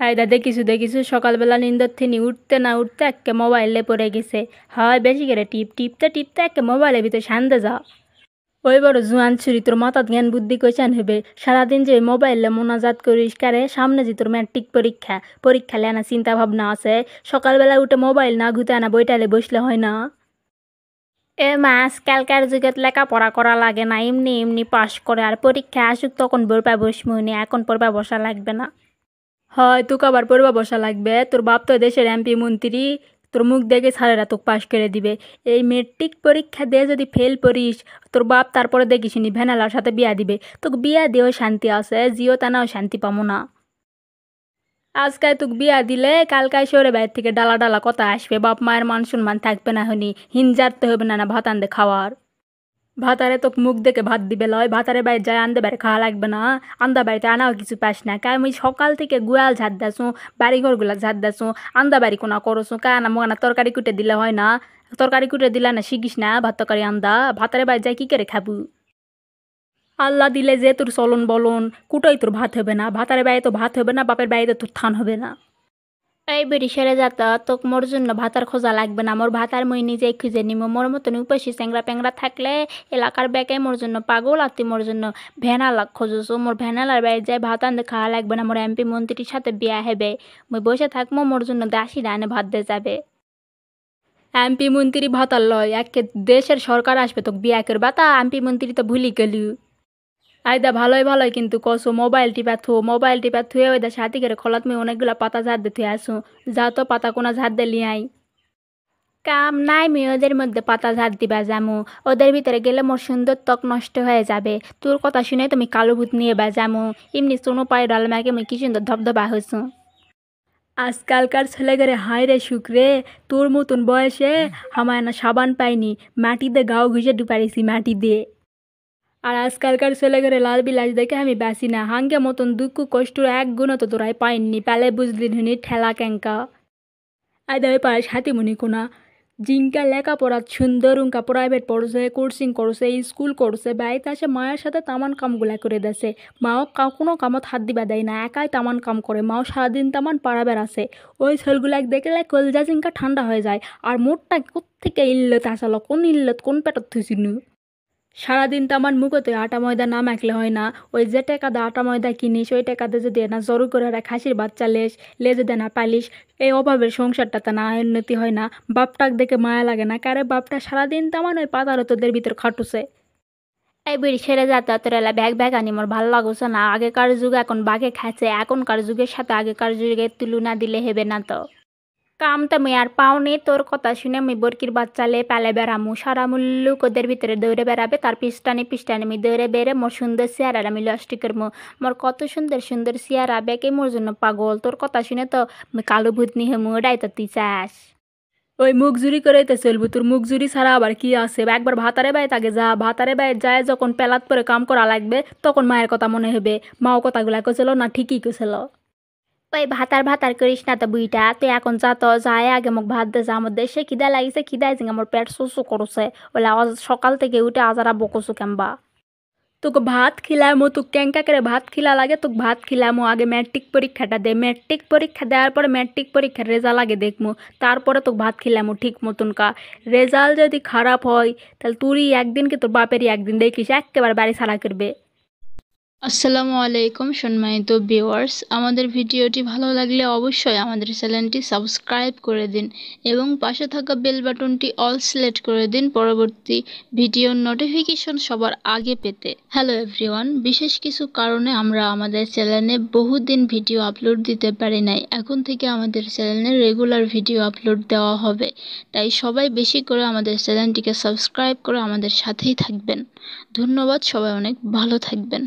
আয়দা দেখিছু দেখিছু সকালবেলা নিন্দর থেকে উঠতে না উঠতে একে মোবাইলে পড়ে গেছে। হয় বেশি করে টিপতে টিপতে একে মোবাইলের ভিতরে শান্তে যা। ওই বড় জুয়ান ছুরি তোর মাথাত জ্ঞান বুদ্ধি কইচান হবে। সারাদিন যে মোবাইলে মোনাজাত করিস কারে, সামনে যে তোর ম্যাট্রিক পরীক্ষা লেনা চিন্তা ভাবনা আছে। সকালবেলা উঠে মোবাইল না ঘুতে আনা বইটালে বসলে হয় না। এ মাস কালকার যুগত লেখাপড়া করা লাগে না, এমনি এমনি পাশ করে আর পরীক্ষা আসুক তখন পড়বা বসমুনি, এখন পড়বা বসা লাগবে না। হয় তোকে আবার পড়বা বসা লাগবে, তোর বাপ তো দেশের এমপি মন্ত্রী, তোর মুখ দেখে স্যারেরা তোকে পাশ করে দিবে। এই মেট্রিক পরীক্ষা দিয়ে যদি ফেল করিস তোর বাপ তারপরে দেখিস নি ভ্যানালার সাথে বিয়া দিবে। তোকে বিয়া দিয়েও শান্তি আছে, জিও তানাও শান্তি পাবো না। আজকাল তোকে বিয়া দিলে কালকায় শহরে বাইরে থেকে ডালা ডালা কথা আসবে, বাপ মায়ের মান সম্মান থাকবে না, হনি হিনজারতে হবে না ভাত আনতে খাওয়ার। ভাতারে তোকে মুখ দেখে ভাত দিবে লয়, ভাতারে বাইরে যায় আনতে বাইরে খাওয়া লাগবে না। আন্দা বাড়িতে আনাও কিছু পাস না, কারণ আমি সকাল থেকে গুয়াল ঝাড় দাসো, বাড়িঘরগুলা ঝাড় দাসো, আন্দা বাড়ি কোনা করছো কানা মোনা তরকারি কুটে দিলে হয় না। তরকারি কুটে দিলে না শিখিস না ভাত তরকারি আন্দা, ভাতারে বাইরে যায় কী করে খাবু। আল্লাহ দিলে যে তোর চলন বলন কুটোই তোর ভাত হবে না, ভাতারে বাইরে তো ভাত হবে না, বাপের বাইরে তোর থান হবে না। এই বেরি সেরে যাত তোক মোর জন্য ভাতার খোঁজা লাগবে না, মোর ভাতার মই নিজেই খুঁজে নিব। মোর মতন উপাসী চ্যাংরা প্যাংরা থাকলে এলাকার বেকায় মোর জন্য পাগল, আর তুই মোর জন্য ভ্যানালা খোঁজছো। মোর ভ্যানালার বাইরে যায় ভাত আনতে খাওয়া লাগবে না, মোর এমপি মন্ত্রীর সাথে বিয়া হবে। মই বসে থাকবো, মোর জন্য দাসী রানে ভাত দিয়ে যাবে। এমপি মন্ত্রী ভাতার লয়, একে দেশের সরকার আসবে তোকে বিয়া করবা, তা এমপি মন্ত্রী তো ভুলি গেলি। আয়দা ভালোই কিন্তু কসো মোবাইল টিপা থুয়ে ওই দা সাথী করে খোলাত মেয়ে অনেকগুলা পাতা ঝাড় দিয়ে থুয়ে আসো। যা তো পাতা কোনা ঝাড় দিয়ে লিয়াই। কাম নাই মেয়ে ওদের মধ্যে পাতা ঝাড় দিবা যামু, ওদের ভিতরে গেলে মোর সুন্দর ত্বক নষ্ট হয়ে যাবে। তোর কথা শুনে তুমি কালো ভূত নিয়ে যামু, এমনি সোনো পায়ে ডাল মাকে আমি কি সুন্দর ধবধবা হয়েছু। আজকালকার ছেলেগেরে হায় রে সুখ রে, তোর মতন বয়সে আমায় না সাবান পাইনি, মাটি দিয়ে গাও ঘুষে ডুপারিছি মাটি দিয়ে। আর আজকালকার ছেলেগেরে লাল বিলাস দেখে আমি বাসি না, হাঙ্গে মতন দুঃখ কষ্ট এক গুণও তো তোরাই পাইনি, পেলে বুঝলি হুনি ঠেলা ক্যাঙ্কা। আয়দা ওই পাড়ায় সাথীমণি কোনা জিঙ্কা লেখাপড়া সুন্দর উঙ্কা প্রাইভেট পড়ছে, কোর্সিং করছে, স্কুল করছে, বাড়িতে আসে মায়ের সাথে তামান কামগুলা করে দেছে। মাও কোনো কামত হাত দিবা দেয় না, একাই তামান কাম করে, মাও সারাদিন তামান পাড়া বেড়াছে। ওই ছেলগুলাক দেখলে কলজা জিঙ্কা ঠান্ডা হয়ে যায়। আর মোটটা কোত্থেকে ইল্লত আসালো, কোন ইল্লত কোন পেটত থুইছিনু। সারাদিন তো আমার মুখতে আটা ময়দা না মাখলে হয় না। ওই যে টাকাতে আটা ময়দা কিনিস ওই টাকাতে যদি না জরু করে খাসির বাচ্চা লে যদি না পালিস, এই অভাবের সংসারটাতে না উন্নতি হয় না। বাপটাক দেখে মায়া লাগে না, কারে বাপটা সারাদিন তো আমার ওই পাতার তোদের ভিতর খাটুছে। এই বিড়ি সেরে যাতে তোর এলা ব্যাগ আনি মোর ভালো লাগুছে না। আগেকার যুগে এখন বাঘে খাচ্ছে, এখনকার যুগের সাথে আগেকার যুগের তুলনা দিলে হেবে না তো। কাম তো আমি আর পাওনি, তোর কথা শুনে আমি বরকির বাচ্চালে পালে বেড়ামু, সারা মুল্লুক ওদের ভিতরে দৌড়ে বেড়াবে, তার পিস্টানি আমি দৌড়ে বেড়ে মোর সুন্দর চেয়ার আর আমি লস্টি করবো। মোর কত সুন্দর সুন্দর চেয়ার আবেকে মোর জন্য পাগল, তোর কথা শুনে তো আমি কালো ভূত নিহে ওটাই তো তুই চাস। ওই মুখ জুরি করেই তো চলবো, তোর মুখ জুরি ছাড়া আবার কি আছে। একবার ভাতারে বাইত আগে যা, ভাতারে বাইত যায় যখন পেলাত পরে কাম করা লাগবে তখন মায়ের কথা মনে হবে। মাও কথাগুলা কেছিল না, ঠিকই কেছিল। ওই ভাতার করিস না তো বুইটা, তুই এখন যা তো যায় আগে মোক ভাত দে, যা আমার দেশে খিদা লাগিছে, খিদাই জিং আমার পেট শোষো করছে, ওলা সকাল থেকে উঠে আজারা বকছো কেমবা। তোকে ভাত খিলামো, তোকে ক্যাঙ্কা করে ভাত খিলা লাগে, তোকে ভাত খিলামো আগে ম্যাট্রিক পরীক্ষাটা দে, ম্যাট্রিক পরীক্ষা দেওয়ার পরে ম্যাট্রিক পরীক্ষার রেজাল্ট আগে দেখমু, তারপরে তোকে ভাত খিলামো ঠিক মতন কা। রেজাল্ট যদি খারাপ হয় তাহলে তুরই একদিন কি তোর বাপেরই একদিন দেখিস একেবারে বাড়ি ছাড়া করবে। আসসালামু আলাইকুম সম্মানিত ভিউয়ার্স, আমাদের ভিডিওটি ভালো লাগলে অবশ্যই আমাদের চ্যানেলটি সাবস্ক্রাইব করে দিন এবং পাশে থাকা বেল বাটনটি অল সিলেক্ট করে দিন পরবর্তী ভিডিওর নোটিফিকেশন সবার আগে পেতে। হ্যালো এভরিওয়ান, বিশেষ কিছু কারণে আমরা আমাদের চ্যানেলে বহুদিন ভিডিও আপলোড দিতে পারি নাই, এখন থেকে আমাদের চ্যানেলে রেগুলার ভিডিও আপলোড দেওয়া হবে, তাই সবাই বেশি করে আমাদের চ্যানেলটিকে সাবস্ক্রাইব করে আমাদের সাথেই থাকবেন। ধন্যবাদ, সবাই অনেক ভালো থাকবেন।